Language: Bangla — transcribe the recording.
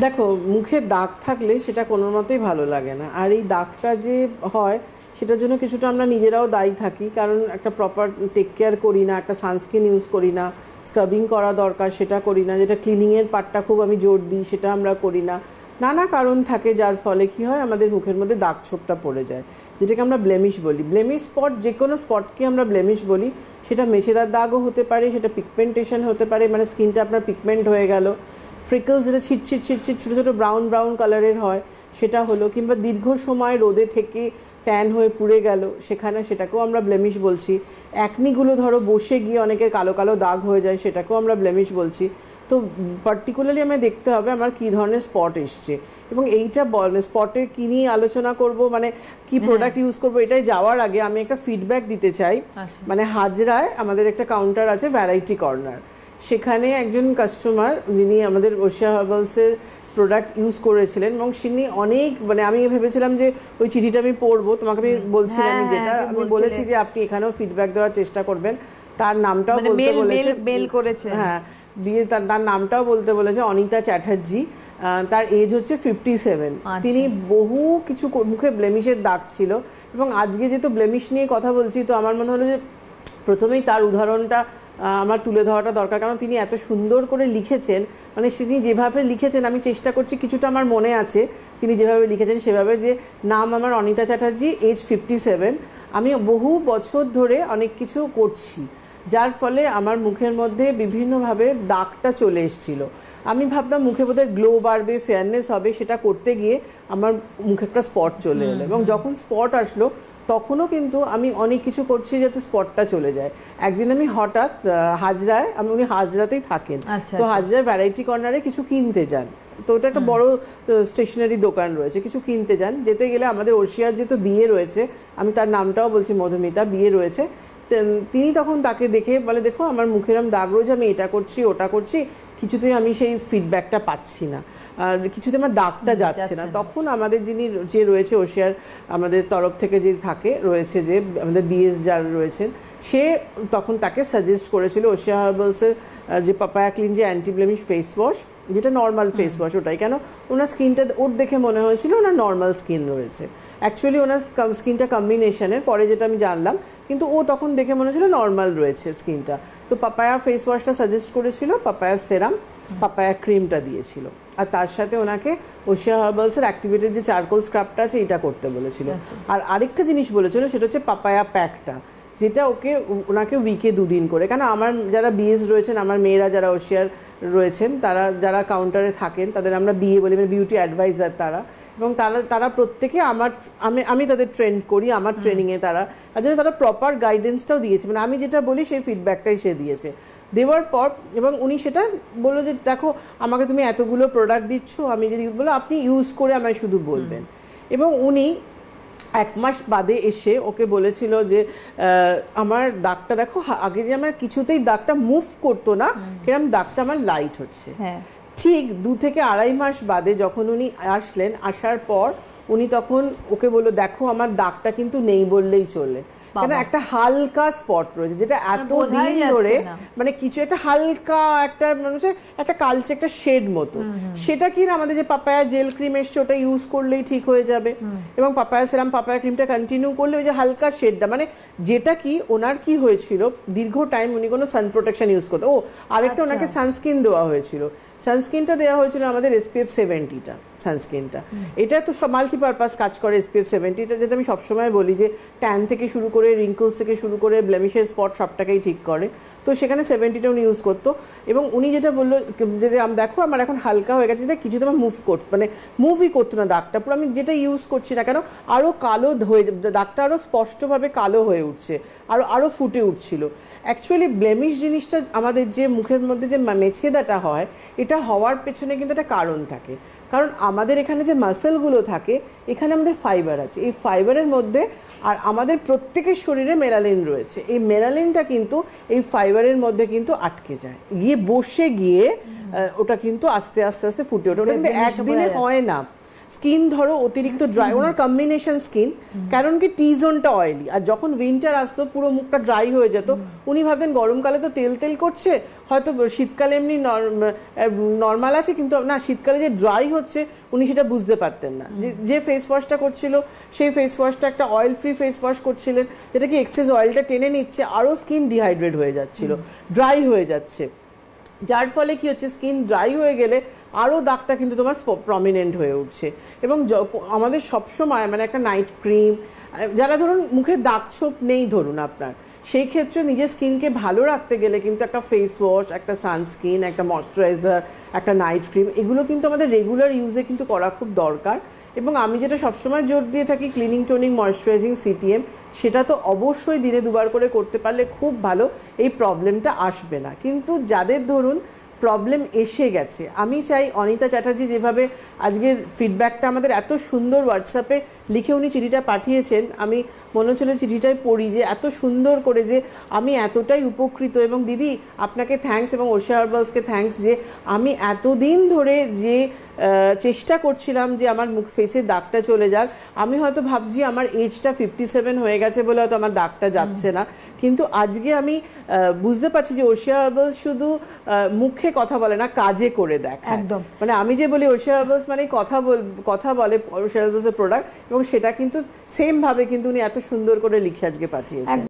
দেখো, মুখে দাগ থাকলে সেটা কোনো মতেই ভালো লাগে না। আর এই দাগটা যে হয় সেটার জন্য কিছুটা আমরা নিজেরাও দায়ী থাকি, কারণ একটা প্রপার টেক কেয়ার করি না, একটা সানস্ক্রিন ইউজ করি না, স্ক্রাবিং করা দরকার সেটা করি না, যেটা ক্লিনিংয়ের পার্টটা খুব আমি জোর দিই সেটা আমরা করি না। নানা কারণ থাকে যার ফলে কী হয়, আমাদের মুখের মধ্যে দাগ ছোপটা পড়ে যায়, যেটাকে আমরা ব্লেমিশ বলি। ব্লেমিশ স্পট, যে কোনো স্পটকে আমরা ব্লেমিশ বলি। সেটা মেছেদার দাগও হতে পারে, সেটা পিগমেন্টেশন হতে পারে, মানে স্কিনটা আপনার পিগমেন্ট হয়ে গেল, ফ্রিকলস যেটা ছিটছিট ছিটছিট ছোটো ছোটো ব্রাউন ব্রাউন কালারের হয় সেটা হলো, কিংবা দীর্ঘ সময় রোদে থেকে ট্যান হয়ে পুড়ে গেল, সেটাকেও আমরা ব্লেমিশ বলছি। অ্যাকনিগুলো ধরো বসে গিয়ে অনেকের কালো কালো দাগ হয়ে যায়, সেটাকেও আমরা ব্লেমিশ বলছি। তো পার্টিকুলারলি আমায় দেখতে হবে আমার কী ধরনের স্পট এসছে, এবং এইটা স্পটের কী নিয়ে আলোচনা করব, মানে কি প্রোডাক্ট ইউজ করবো, এটাই যাওয়ার আগে আমি একটা ফিডব্যাক দিতে চাই। মানে হাজরায় আমাদের একটা কাউন্টার আছে, ভ্যারাইটি কর্নার। সেখানে একজন কাস্টমার যিনি আমাদের ওশিয়া হার্বালসের প্রোডাক্ট ইউজ করেছিলেন, এবং তিনি অনেক, মানে আমি ভেবেছিলাম যে ওই চিঠিটা আমি পড়বো, তোমাকে আমি বলছিলাম, যেটা আমি বলেছি যে আপনি এখানেও ফিডব্যাক দেওয়ার চেষ্টা করবেন। তার নামটাও বলতে বলেছে, হ্যাঁ, দিয়ে তার নামটাও বলতে বলেছে, অনিতা চ্যাটার্জি। তার এজ হচ্ছে 57। তিনি বহু কিছু মুখে ব্লেমিশের দাগ ছিল, এবং আজকে যেহেতু ব্লেমিশ নিয়ে কথা বলছি, তো আমার মনে হলো যে প্রথমেই তার উদাহরণটা আমার তুলে ধরাটা দরকার, কারণ তিনি এত সুন্দর করে লিখেছেন। মানে তিনি যেভাবে লিখেছেন, আমি চেষ্টা করছি, কিছুটা আমার মনে আছে তিনি যেভাবে লিখেছেন সেভাবে, যে নাম আমার অনিতা চ্যাটার্জি, এজ 57। আমি বহু বছর ধরে অনেক কিছু করছি, যার ফলে আমার মুখের মধ্যে বিভিন্নভাবে দাগটা চলে এসেছিলো। আমি ভাবতাম মুখে বোধহয় গ্লো বাড়বে, ফেয়ারনেস হবে, সেটা করতে গিয়ে আমার মুখে একটা স্পট চলে এলো, এবং যখন স্পট আসলো তখনও কিন্তু আমি অনেক কিছু করছি যাতে স্পটটা চলে যায়। একদিন আমি হঠাৎ হাজরায়, উনি হাজরাতেই থাকেন, তো হাজরায় ভ্যারাইটি কর্নারে কিছু কিনতে যান। তো ওটা একটা বড় স্টেশনারি দোকান রয়েছে, কিছু কিনতে যান। যেতে গেলে আমাদের ওশিয়ার যেহেতু বিয়ে রয়েছে, আমি তার নামটাও বলছি, মধুমিতা, বিয়ে রয়েছে, তিনি তখন তাকে দেখে বলে, দেখো আমার মুখের দাগ রয়েছে, আমি এটা করছি ওটা করছি, কিছুতেই আমি সেই ফিডব্যাকটা পাচ্ছি না, আর কিছুতে আমার দাগটা যাচ্ছে না। তখন আমাদের যে রয়েছে ওশিয়ার আমাদের তরফ থেকে যে রয়েছে, যে আমাদের বিএস যার রয়েছেন, সে তখন তাকে সাজেস্ট করেছিল ওশিয়া হার্বালসের যে পাপায়া ক্লিন যে অ্যান্টি ব্লেমিশ ফেস ওয়াশ, যেটা নর্মাল ফেস ওয়াশ, ওটাই। কেন ওনার স্কিনটা ওর দেখে মনে হয়েছিল ওনার নর্মাল স্কিন রয়েছে, অ্যাকচুয়ালি ওনার স্কিনটা কম্বিনেশনের, পরে যেটা আমি জানলাম, কিন্তু ও তখন দেখে মনে হয়েছিল নর্মাল রয়েছে স্কিনটা। তো পাপায়া ফেস ওয়াশটা সাজেস্ট করেছিল, পাপায়া সেরাম, পাপায়া ক্রিমটা দিয়েছিল, আর তার সাথে ওনাকে ওশিয়া হার্বালসের অ্যাক্টিভেটেড যে চারকোল স্ক্রাবটা আছে এটা করতে বলেছিল। আর আরেকটা জিনিস বলেছিল, সেটা হচ্ছে পাপায়া প্যাকটা, যেটা ওনাকে উইকে 2 দিন করে। কেন আমার যারা বিএস রয়েছেন, আমার মেয়েরা যারা ওশিয়ার রয়েছেন, তারা যারা কাউন্টারে থাকেন, তাদের আমরা বিএ বলি, মানে বিউটি অ্যাডভাইজার তারা, এবং তারা প্রত্যেকে আমি তাদের ট্রেন করি, আমার ট্রেনিংয়ে তারা, তার জন্য তারা প্রপার গাইডেন্সটাও দিয়েছে, মানে আমি যেটা বলি সেই ফিডব্যাকটাই সে দিয়েছে। দেওয়ার পর, এবং উনি সেটা বললো যে দেখো আমাকে তুমি এতগুলো প্রোডাক্ট দিচ্ছ, আমি যদি বলো আপনি ইউজ করে আমায় শুধু বলবেন। এবং উনি 1 মাস বাদে এসে ওকে বলেছিল যে আমার দাগটা দেখো, আগে যে আমার কিছুতেই দাগটা মুভ করতো না, কিরকম দাগটা আমার লাইট হচ্ছে। ঠিক 2 থেকে 2.5 মাস বাদে যখন উনি আসলেন, আসার পর উনি তখন ওকে বললো, দেখো আমার দাগটা কিন্তু নেই বললেই চলে, কেন একটা হালকা স্পট রয়েছে, যেটা এতদিন ধরে মানে কিছু একটা হালকা একটা একটা কালচে একটা শেড মতো, সেটা কি না আমাদের যে পাপায়া জেল ক্রিম এসছে ওটা ইউজ করলেই ঠিক হয়ে যাবে, এবং পাপায়া সেরাম, পাপায়া ক্রিমটা কন্টিনিউ করলে ওই যে হালকা শেডটা, মানে যেটা কি ওনার কি হয়েছিল, দীর্ঘ টাইম উনি কোনো সান প্রোটেকশন ইউজ করতো। আরেকটা ওনাকে সানস্ক্রিন দেওয়া হয়েছিল, সানস্ক্রিনটা দেওয়া হয়েছিল আমাদের SPF 70টা সানস্ক্রিনটা। এটা তো সব মাল্টিপারপাস কাজ করে SPF 70টা, যেটা আমি সবসময় বলি যে ট্যান থেকে শুরু করে, রিঙ্কলস থেকে শুরু করে, ব্লেমিশের স্পট সবটাকেই ঠিক করে। তো সেখানে 70টা উনি ইউজ করতো, এবং উনি যেটা বললো যে দেখো আমার এখন হালকা হয়ে গেছে, যেটা কিছুতে আমার মানে মুভই করতো না দাগটা, পুরো আমি যেটা ইউজ করছি না কেন আরও কালো হয়ে, দাগটা আরও স্পষ্টভাবে কালো হয়ে উঠছে, আরও ফুটে উঠছিল। অ্যাকচুয়ালি ব্লেমিশ জিনিসটা আমাদের যে মুখের মধ্যে যে মেছেদাটা হয়, এটা হওয়ার পেছনে কিন্তু একটা কারণ থাকে, কারণ আমাদের এখানে যে মাসেলগুলো থাকে, এখানে আমাদের ফাইবার আছে, এই ফাইবারের মধ্যে, আর আমাদের প্রত্যেকের শরীরে মেলানিন রয়েছে, এই মেলানিনটা কিন্তু এই ফাইবারের মধ্যে কিন্তু আটকে যায়, বসে গিয়ে ওটা কিন্তু আস্তে আস্তে আস্তে ফুটে ওঠে, ওটা কিন্তু একদিনে হয় না। স্কিন ধরো অতিরিক্ত ড্রাই, ওনার কম্বিনেশন স্কিন, কারণ কি টি জোনটা অয়েলি, আর যখন উইন্টার আসতো পুরো মুখটা ড্রাই হয়ে যেত। উনি ভাবতেন গরমকালে তো তেল তেল করছে, হয়তো শীতকালে এমনি নর্মাল আছে, কিন্তু না, শীতকালে যে ড্রাই হচ্ছে উনি সেটা বুঝতে পারতেন না। যে ফেস ওয়াশটা করছিল সেই ফেস ওয়াশটা একটা অয়েল ফ্রি ফেস ওয়াশ করছিলেন, যেটা কি এক্সেস অয়েলটা টেনে নিচ্ছে, আরও স্কিন ডিহাইড্রেট হয়ে যাচ্ছিল, ড্রাই হয়ে যাচ্ছে, যার ফলে কি হচ্ছে স্কিন ড্রাই হয়ে গেলে আরও দাগটা কিন্তু তোমার প্রমিনেন্ট হয়ে উঠছে। এবং আমাদের সবসময় মানে একটা নাইট ক্রিম, যারা ধরুন মুখের দাগ ছোপ নেই ধরুন আপনার, সেই ক্ষেত্রে নিজের স্কিনকে ভালো রাখতে গেলে কিন্তু একটা ফেস ওয়াশ, একটা সানস্ক্রিন, একটা ময়শ্চারাইজার, একটা নাইট ক্রিম, এগুলো কিন্তু আমাদের রেগুলার ইউজে কিন্তু করা খুব দরকার। এবং আমি যেটা সবসময় জোর দিয়ে থাকি, ক্লিনিং, টোনিং, ময়শ্চারাইজিং, সিটিএম, সেটা তো অবশ্যই দিনে 2বার করে করতে পারলে খুব ভালো, এই প্রবলেমটা আসবে না। কিন্তু যাদের ধরুন প্রবলেম এসে গেছে, আমি চাই অনিতা চ্যাটার্জি যেভাবে আজকের ফিডব্যাকটা আমাদের এত সুন্দর হোয়াটসঅ্যাপে লিখে উনি চিঠিটা পাঠিয়েছেন, আমি মনে হচ্ছিল চিঠিটাই পড়ি, যে এত সুন্দর করে যে আমি এতটাই উপকৃত, এবং দিদি আপনাকে থ্যাঙ্কস এবং ওশিয়া হার্বালসকে থ্যাঙ্কস, যে আমি এতদিন ধরে যে চেষ্টা করছিলাম যে আমার মুখ ফেসে দাগটা চলে যাক, আমি হয়তো ভাবছি আমার এজটা 57 হয়ে গেছে বলে হয়তো আমার দাগটা যাচ্ছে না, কিন্তু আজকে আমি বুঝতে পারছি যে ওশিয়া হার্বালস শুধু মুখে কথা বলে না, কাজে করে দেখায়। একদম, মানে আমি যে বলি ওশিয়া হার্বালস মানে কথা বলে ওশিয়া হার্বালসের প্রোডাক্ট, এবং সেটা কিন্তু সেম ভাবে কিন্তু উনি এত সুন্দর করে লিখে আজকে পাঠিয়েছেন।